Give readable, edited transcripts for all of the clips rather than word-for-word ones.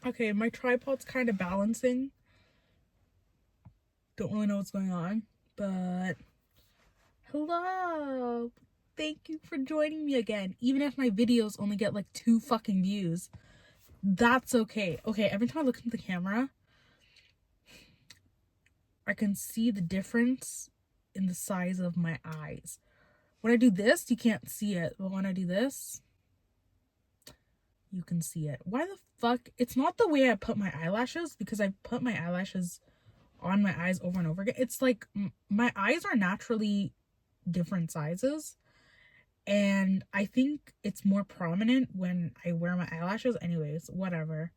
Okay, my tripod's kind of balancing. Don't really know what's going on, but hello. Thank you for joining me again. Even if my videos only get like 2 fucking views, that's okay. Okay, every time I look into the camera, I can see the difference in the size of my eyes. When I do this, you can't see it, but when I do this, you can see it. Why the fuck? It's not the way I put my eyelashes, because I put my eyelashes on my eyes over and over again. It's like my eyes are naturally different sizes, and I think it's more prominent when I wear my eyelashes. Anyways, whatever,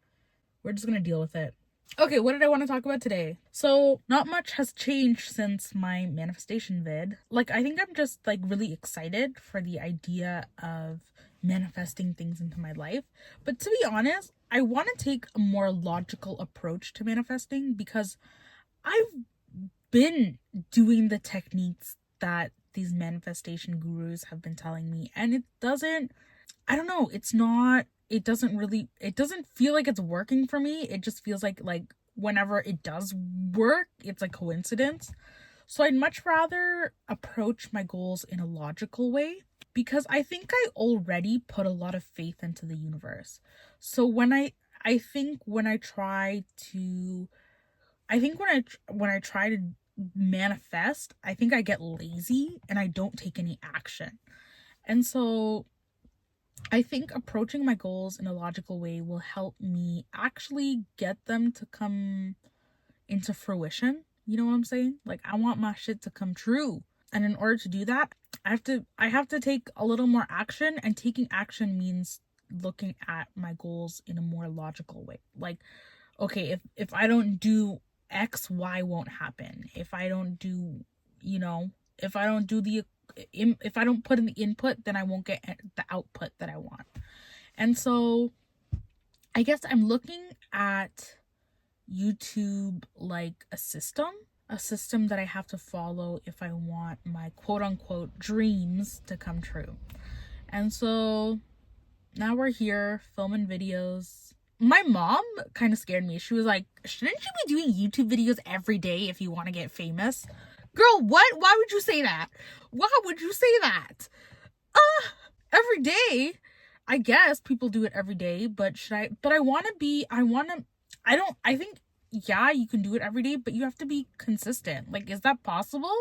we're just gonna deal with it. Okay, what did I want to talk about today? So not much has changed since my manifestation vid. Like, I think I'm just like really excited for the idea of manifesting things into my life. But to be honest, I want to take a more logical approach to manifesting, because I've been doing the techniques that these manifestation gurus have been telling me, and it doesn't, I don't know, it doesn't feel like it's working for me. It just feels like whenever it does work, it's a coincidence. So I'd much rather approach my goals in a logical way, because I think I already put a lot of faith into the universe. So I think when I try to when I try to manifest, I think I get lazy and I don't take any action. And so I think approaching my goals in a logical way will help me actually get them to come into fruition. You know what I'm saying? Like, I want my shit to come true. And in order to do that, I have to take a little more action, and taking action means looking at my goals in a more logical way. Like, okay, if I don't do X, Y won't happen. If I don't do, if I don't do if I don't put in the input, then I won't get the output that I want. And so I guess I'm looking at YouTube like a system that I have to follow if I want my quote unquote dreams to come true. And so now we're here filming videos. My mom kind of scared me. She was like, shouldn't you be doing YouTube videos every day if you want to get famous? Girl, what? Why would you say that? Why would you say that? Every day? I guess people do it every day, but I think, yeah, you can do it every day, but you have to be consistent. Like, is that possible?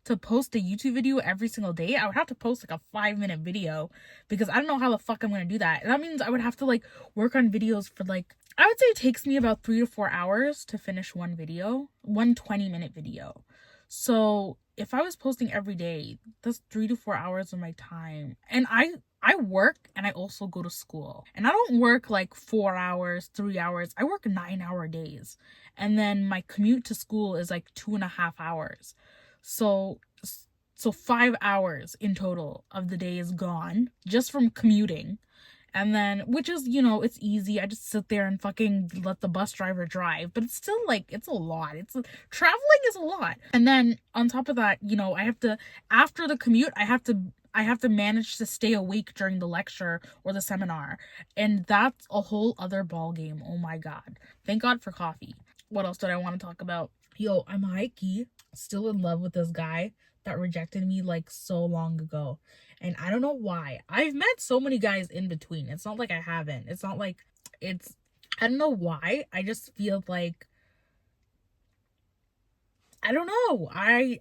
To post a YouTube video every single day? I would have to post like a 5-minute video, because I don't know how the fuck I'm gonna do that. That means I would have to like work on videos for like, I would say it takes me about 3 to 4 hours to finish one video, one 20-minute video. So if I was posting every day, that's 3 to 4 hours of my time. And I work and I also go to school. And I don't work like 4 hours, 3 hours. I work 9-hour days. And then my commute to school is like 2.5 hours. So 5 hours in total of the day is gone just from commuting. And then, which is, it's easy. I just sit there and fucking let the bus driver drive. But it's still like, it's a lot. Traveling is a lot. And then on top of that, I have to, after the commute, I have to manage to stay awake during the lecture or the seminar. And that's a whole other ball game. Oh my God. Thank God for coffee. What else did I want to talk about? Yo, I'm high-key still in love with this guy that rejected me like so long ago. And I don't know why. I've met so many guys in between. It's not like I haven't. It's not like I don't know why. I just feel like, I don't know. I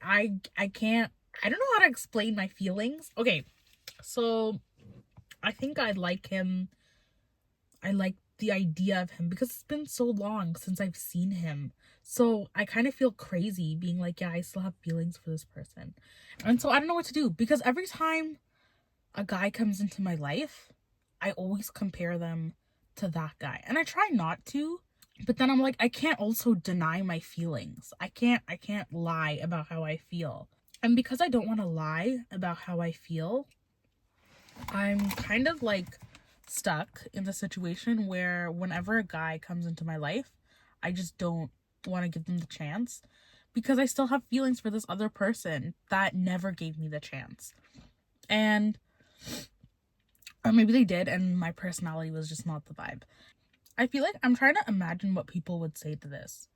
can't, I don't know how to explain my feelings. Okay. So I think I like him. I like the idea of him because it's been so long since I've seen him. So I kind of feel crazy being like, yeah, I still have feelings for this person. And so I don't know what to do, because every time a guy comes into my life, I always compare them to that guy. And I try not to, but then I'm like, I can't also deny my feelings. I can't lie about how I feel. And because I don't want to lie about how I feel, I'm kind of like stuck in the situation where whenever a guy comes into my life, I just don't want to give them the chance, because I still have feelings for this other person that never gave me the chance. And or maybe they did and my personality was just not the vibe. I feel like I'm trying to imagine what people would say to this.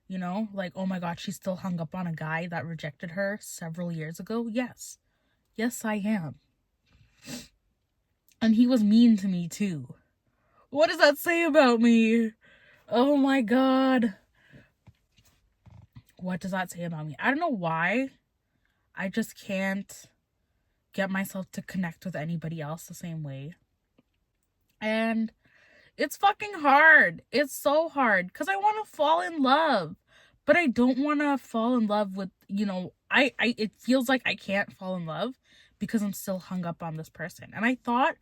You know, like, oh my god, she's still hung up on a guy that rejected her several years ago. Yes. Yes, I am. And he was mean to me too. What does that say about me? Oh my god. What does that say about me? I don't know why. I just can't get myself to connect with anybody else the same way. And it's fucking hard. It's so hard because I want to fall in love, but I don't want to fall in love with, you know, it feels like I can't fall in love because I'm still hung up on this person. And I thought,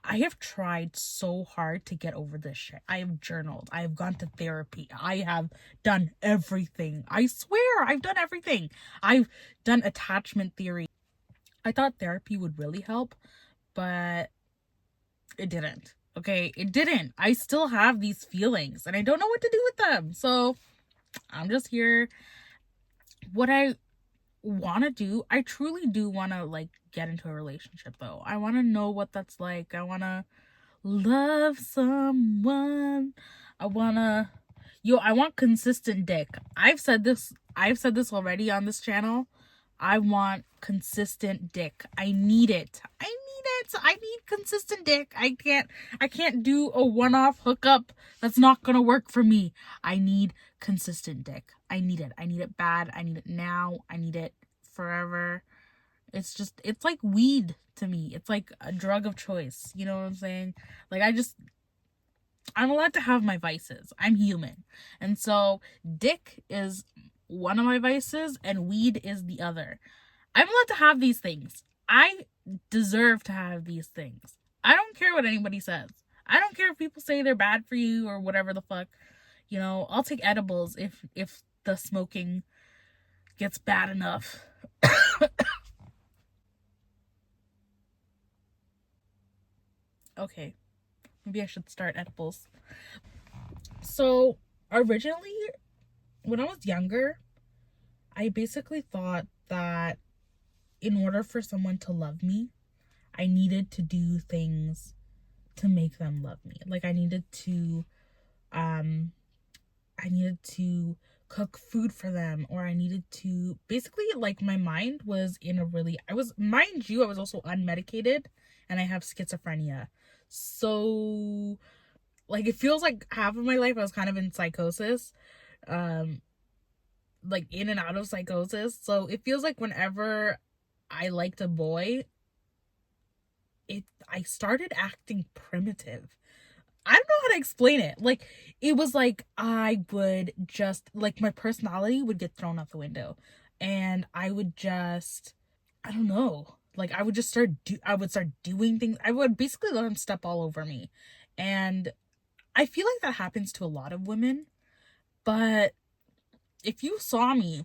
I have tried so hard to get over this shit. I have journaled. I have gone to therapy. I have done everything. I swear, I've done everything. I've done attachment theory. I thought therapy would really help, but it didn't. Okay, it didn't. I still have these feelings and I don't know what to do with them. So I'm just here. What I want to do, I truly do want to like get into a relationship though. I want to know what that's like. I want to love someone. I want consistent dick. I've said this already on this channel. I want consistent dick. I need it. I need consistent dick. I can't do a one-off hookup. That's not gonna work for me. I need consistent dick. I need it. I need it bad. I need it now. I need it forever. It's like weed to me. It's like a drug of choice. You know what I'm saying? Like, I'm allowed to have my vices. I'm human. And so dick is one of my vices and weed is the other. I'm allowed to have these things. I deserve to have these things. I don't care what anybody says. I don't care if people say they're bad for you or whatever the fuck. You know, I'll take edibles if the smoking gets bad enough. Okay. Maybe I should start edibles. So, originally, when I was younger, I basically thought that in order for someone to love me, I needed to do things to make them love me. Like, I needed to cook food for them, or I needed to basically, like, my mind was in a really, mind you, I was also unmedicated and I have schizophrenia. So, like, it feels like half of my life I was kind of in psychosis, like in and out of psychosis. So it feels like whenever I liked a boy, I started acting primitive. I don't know how to explain it. Like, it was like I would just, like, my personality would get thrown out the window, and I would just, I don't know, like, I would just start doing things. I would basically let him step all over me. And I feel like that happens to a lot of women, but if you saw me,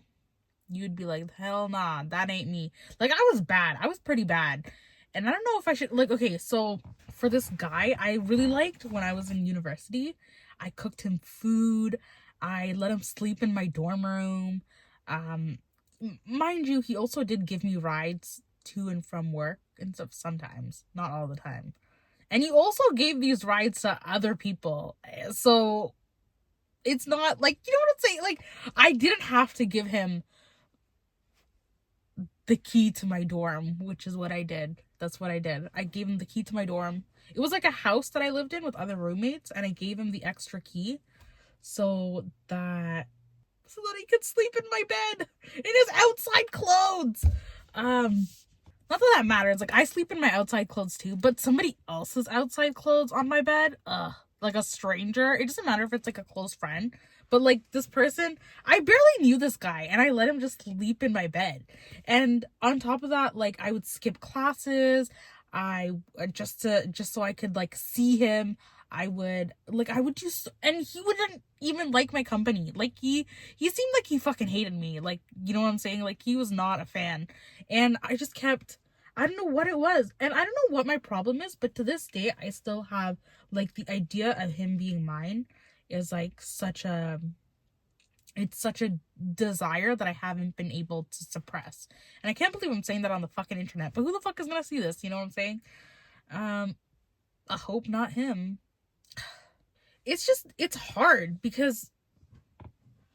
you'd be like, hell nah, that ain't me. Like, I was bad. I was pretty bad. And I don't know if I should, like, okay, so for this guy I really liked when I was in university, I cooked him food. I let him sleep in my dorm room. Mind you, he also did give me rides to and from work and stuff sometimes, not all the time. And he also gave these rides to other people. So it's not like, you know what I'm saying? Like, I didn't have to give him the key to my dorm, which is what I did. That's what I did. I gave him the key to my dorm. It was like a house that I lived in with other roommates, and I gave him the extra key so that he could sleep in my bed in his outside clothes. Not that matters. Like, I sleep in my outside clothes too, but somebody else's outside clothes on my bed, like a stranger. It doesn't matter if it's like a close friend, but like this person, I barely knew this guy and I let him just sleep in my bed. And on top of that, like, I would skip classes. I just so I could like see him. I would just, and he wouldn't even like my company. Like, he seemed like he fucking hated me. Like, you know what I'm saying? Like, he was not a fan. And I just kept, I don't know what it was. And I don't know what my problem is, but to this day, I still have, like, the idea of him being mine is like it's such a desire that I haven't been able to suppress. And I can't believe I'm saying that on the fucking internet, but who the fuck is gonna see this? You know what I'm saying? I hope not him. it's hard because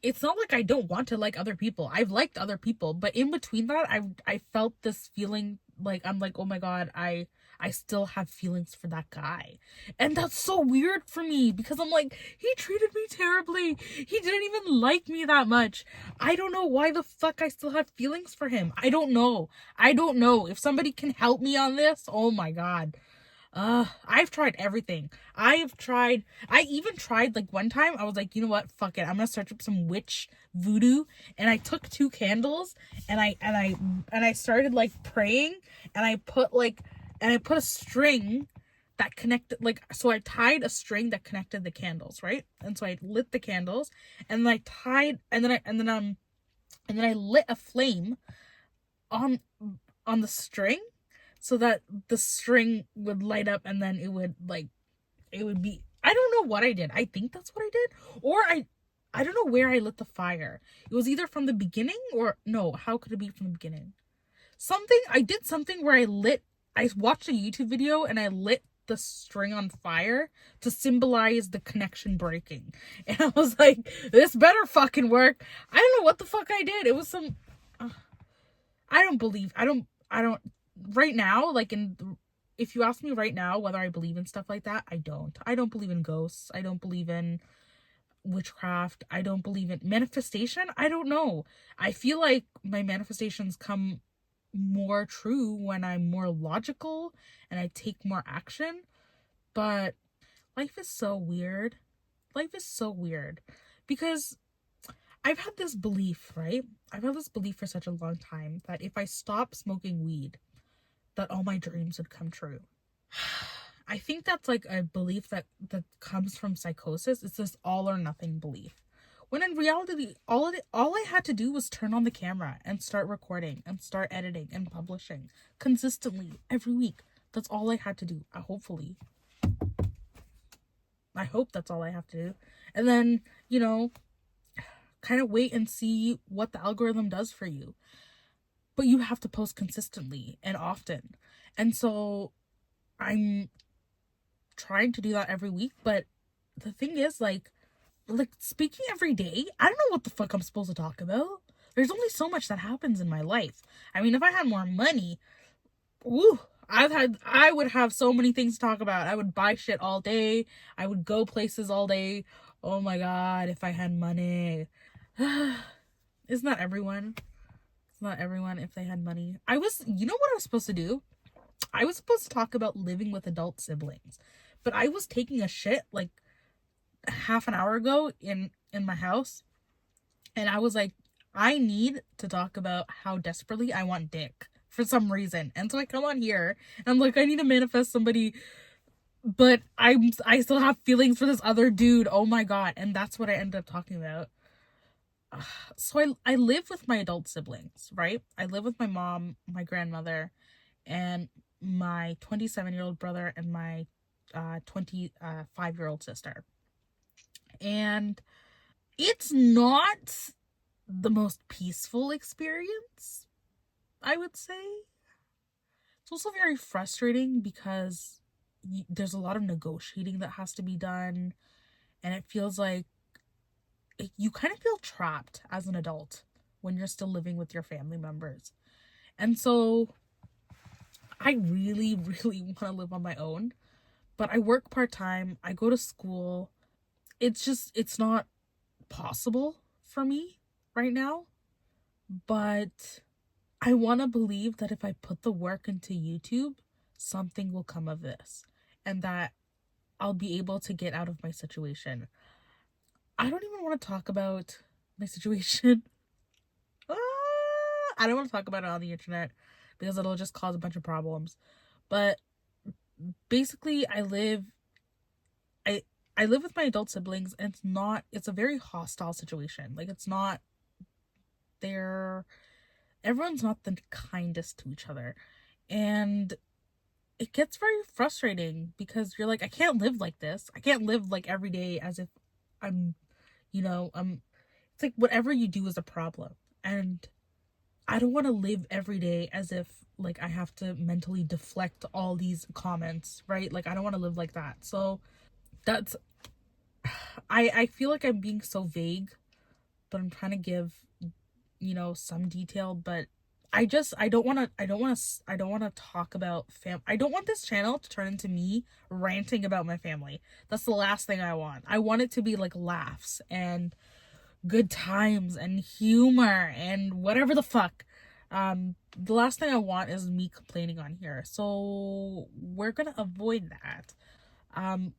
it's not like I don't want to like other people. I've liked other people, but in between that, I felt this feeling like I'm like, oh my god, I still have feelings for that guy. And that's so weird for me because I'm like, he treated me terribly. He didn't even like me that much. I don't know why the fuck I still have feelings for him. I don't know. I don't know. If somebody can help me on this, oh my god. I've tried everything. I even tried, like, one time, I was like, you know what, fuck it. I'm gonna search up some witch voodoo. And I took 2 candles and I started, like, praying, and I put a string that connected, like, so I tied a string that connected the candles, right? And so I lit the candles, and then I tied, and then I lit a flame on the string so that the string would light up, and then it would be, I don't know what I did. I think that's what I did. Or I don't know where I lit the fire. It was either from the beginning, or no, how could it be from the beginning? I did something where I watched a YouTube video and I lit the string on fire to symbolize the connection breaking. And I was like, this better fucking work. I don't know what the fuck I did. It was some, I don't, right now, like, if you ask me right now whether I believe in stuff like that, I don't. I don't believe in ghosts. I don't believe in witchcraft. I don't believe in manifestation. I don't know. I feel like my manifestations come more true when I'm more logical and I take more action. But life is so weird. Life is so weird because I've had this belief, right? I've had this belief for such a long time that if I stop smoking weed, that all my dreams would come true. I think that's like a belief that comes from psychosis. It's this all or nothing belief. When in reality, all I had to do was turn on the camera and start recording and start editing and publishing consistently every week. That's all I had to do. Hopefully. I hope that's all I have to do. And then, kind of wait and see what the algorithm does for you. But you have to post consistently and often. And so I'm trying to do that every week. But the thing is, like speaking every day, I don't know what the fuck I'm supposed to talk about. There's only so much that happens in my life. I mean, if I had more money, woo, I would have so many things to talk about. I would buy shit all day. I would go places all day. Oh my god, if I had money. Isn't that everyone? It's not everyone if they had money. You know what I was supposed to do? I was supposed to talk about living with adult siblings. But I was taking a shit like half an hour ago in my house. And I was like, I need to talk about how desperately I want dick for some reason. And so I come on here and I'm like, I need to manifest somebody, but I still have feelings for this other dude. Oh my god. And that's what I ended up talking about. So I live with my adult siblings, right? I live with my mom, my grandmother, and my 27-year-old brother and my 25-year-old sister. And it's not the most peaceful experience, I would say. It's also very frustrating because there's a lot of negotiating that has to be done, and it feels like you kind of feel trapped as an adult when you're still living with your family members. And so I really, really want to live on my own, but I work part-time, I go to school. It's not possible for me right now, but I want to believe that if I put the work into YouTube, something will come of this and that I'll be able to get out of my situation. I don't even want to talk about my situation. I don't want to talk about it on the internet because it'll just cause a bunch of problems. But basically, I live with my adult siblings, and it's a very hostile situation. Like, everyone's not the kindest to each other. And it gets very frustrating because you're like, I can't live like this. I can't live like every day as if I'm, it's like whatever you do is a problem. And I don't want to live every day as if like I have to mentally deflect all these comments, right? Like, I don't want to live like that. So I feel like I'm being so vague, but I'm trying to give, you know, some detail, but I don't want to talk about I don't want this channel to turn into me ranting about my family. That's the last thing I want. I want it to be like laughs and good times and humor and whatever the fuck. The last thing I want is me complaining on here. So we're gonna avoid that.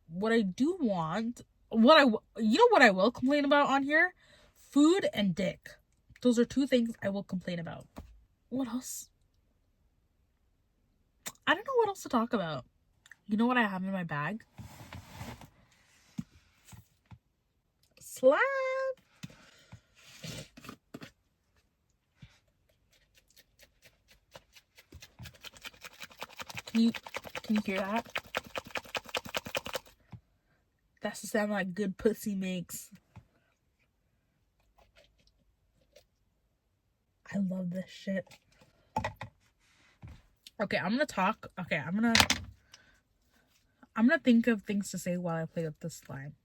What I do want, you know what I will complain about on here? Food and dick. Those are two things I will complain about. What else? I don't know what else to talk about. You know what I have in my bag? Slab. Can you hear that? That's the sound like good pussy makes. I love this shit. Okay, I'm gonna talk. Okay, I'm gonna think of things to say while I play with this slime.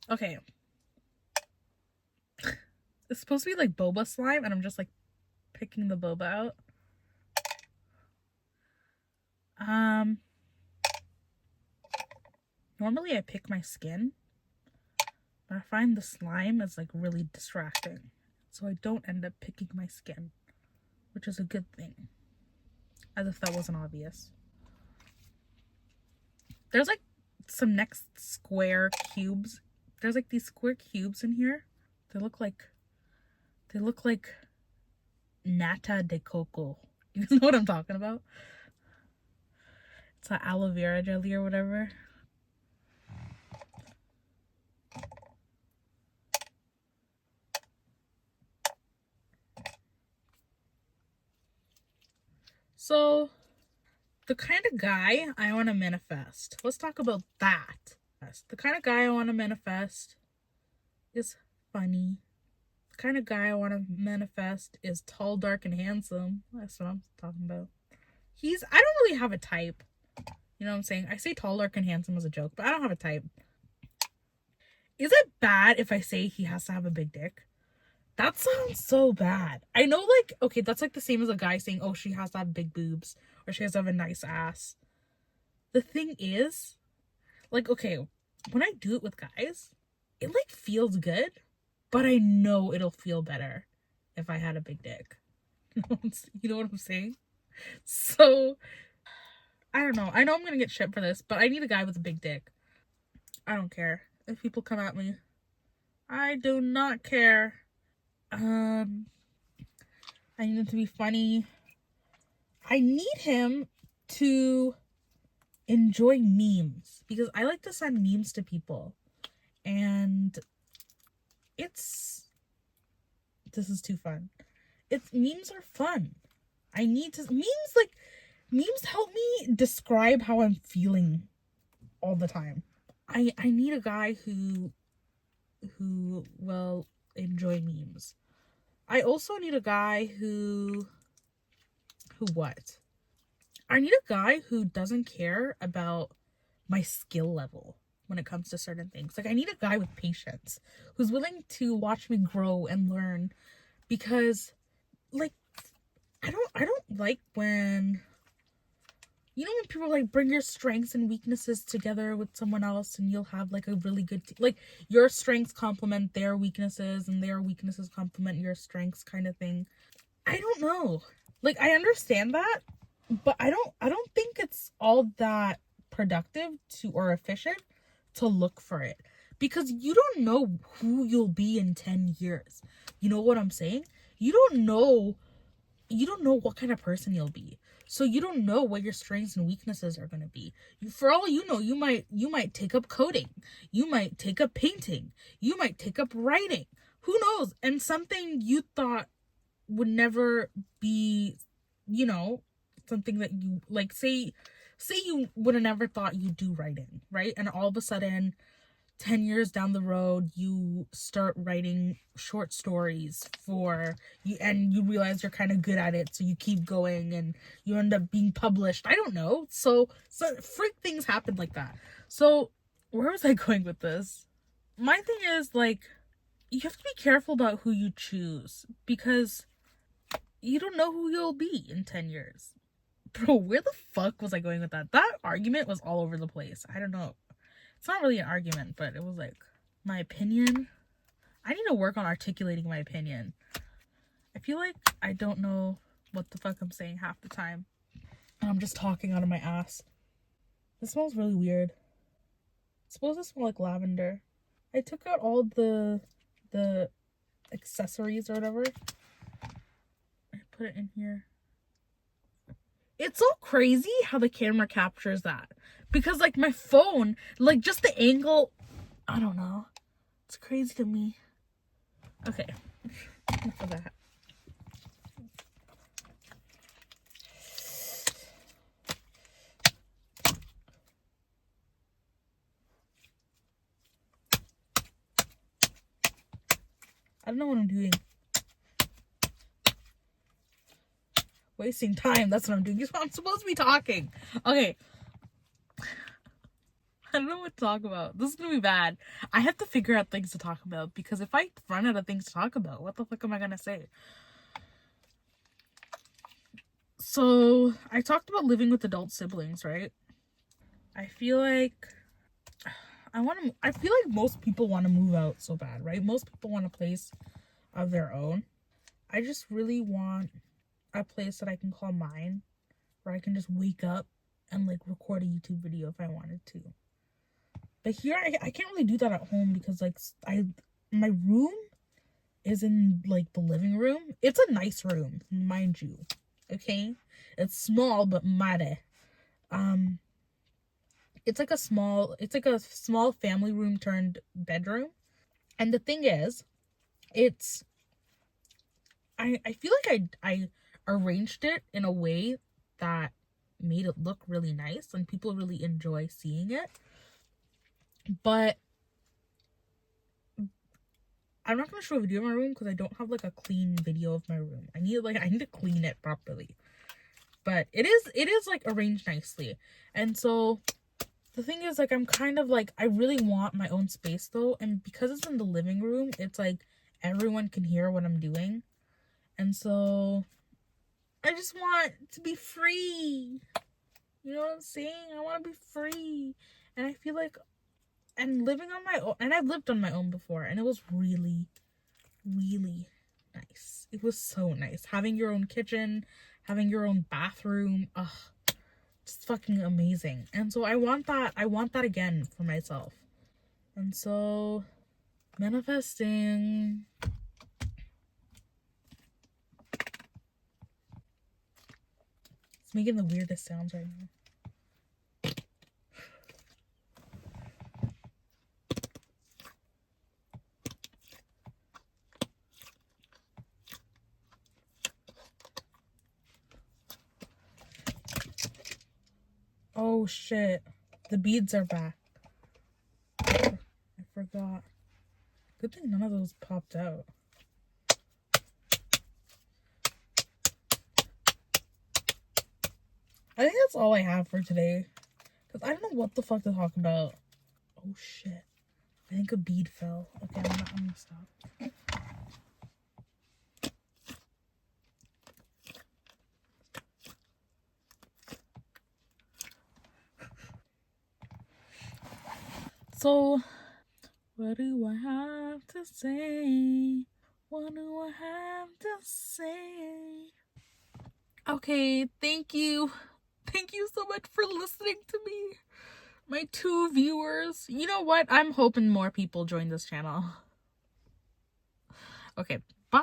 Okay. It's supposed to be like boba slime, and I'm just like picking the boba out. Normally I pick my skin, but I find the slime is like really distracting. So I don't end up picking my skin, which is a good thing. As if that wasn't obvious. There's like some next square cubes. There's like these square cubes in here. They look like nata de coco. You guys know what I'm talking about? It's an aloe vera jelly or whatever. So, the kind of guy I want to manifest. Let's talk about that. The kind of guy I want to manifest is funny. The kind of guy I want to manifest is tall, dark, and handsome. That's what I'm talking about. I don't really have a type. You know what I'm saying? I say tall, dark, and handsome as a joke, but I don't have a type. Is it bad if I say he has to have a big dick? That sounds so bad. I know, like, okay, that's like the same as a guy saying, oh, she has to have big boobs or she has to have a nice ass. The thing is, like, okay, when I do it with guys, it like feels good, but I know it'll feel better if I had a big dick. You know what I'm saying? So, I don't know. I know I'm gonna get shit for this, but I need a guy with a big dick. I don't care if people come at me. I do not care. I need him to be funny. I need him to enjoy memes because I like to send memes to people, and this is too fun. Memes are fun. Memes help me describe how I'm feeling all the time. I need a guy who will enjoy memes. I also need a guy who what? I need a guy who doesn't care about my skill level when it comes to certain things. Like, I need a guy with patience who's willing to watch me grow and learn, because like I don't like when, you know, when people like bring your strengths and weaknesses together with someone else and you'll have like a really good like your strengths complement their weaknesses and their weaknesses complement your strengths kind of thing. I don't know. Like, I understand that, but I don't think it's all that productive or efficient to look for it, because you don't know who you'll be in 10 years. You know what I'm saying? You don't know what kind of person you'll be. So you don't know what your strengths and weaknesses are going to be. For all you know, you might take up coding. You might take up painting. You might take up writing. Who knows? And something you thought would never be, you know, something that you like, say you would have never thought you'd do writing, right? And all of a sudden 10 years down the road you start writing short stories for you, and you realize you're kind of good at it, so you keep going and you end up being published. I don't know. So freak things happen like that. So where was I going with this? my thing is, like, you have to be careful about who you choose because you don't know who you'll be in 10 years. Bro, where the fuck was I going with that? That argument was all over the place. I don't know. It's not really an argument, but it was like my opinion. I need to work on articulating my opinion. I feel like I don't know what the fuck I'm saying half the time. I'm just talking out of my ass. This smells really weird. It's supposed to smell like lavender. I took out all the accessories or whatever. I put it in here. It's so crazy how the camera captures that. Because, like, my phone, like, just the angle, I don't know. It's crazy to me. Okay. Enough of that. I don't know what I'm doing. Wasting time. That's what I'm doing. I'm supposed to be talking. Okay. I don't know what to talk about. This is gonna be bad. I have to figure out things to talk about because if I run out of things to talk about, what the fuck am I gonna say? So, I talked about living with adult siblings, right? I feel like I feel like most people want to move out so bad, right? Most people want a place of their own. I just really want a place that I can call mine, where I can just wake up and like record a YouTube video if I wanted to. But here I can't really do that at home because like my room is in like the living room. It's a nice room, mind you. Okay? It's small but mighty. It's like a small family room turned bedroom. And the thing is, I feel like I arranged it in a way that made it look really nice and people really enjoy seeing it. But I'm not gonna show a video of my room because I don't have like a clean video of my room. I need to clean it properly. But it is like arranged nicely. And so the thing is, like, I'm kind of like, I really want my own space though, and because it's in the living room, it's like everyone can hear what I'm doing. And so I just want to be free. You know what I'm saying? I want to be free. And I feel like, and living on my own, and I've lived on my own before, and it was really, really nice. It was so nice. Having your own kitchen, having your own bathroom, just fucking amazing. And so I want that again for myself. And so manifesting. It's making the weirdest sounds right now. Oh shit. The beads are back. I forgot. Good thing none of those popped out. I think that's all I have for today. Because I don't know what the fuck to talk about. Oh shit. I think a bead fell. Okay, I'm gonna stop. So, what do I have to say? What do I have to say? Okay, thank you. Thank you so much for listening to me. My 2 viewers. You know what? I'm hoping more people join this channel. Okay, bye.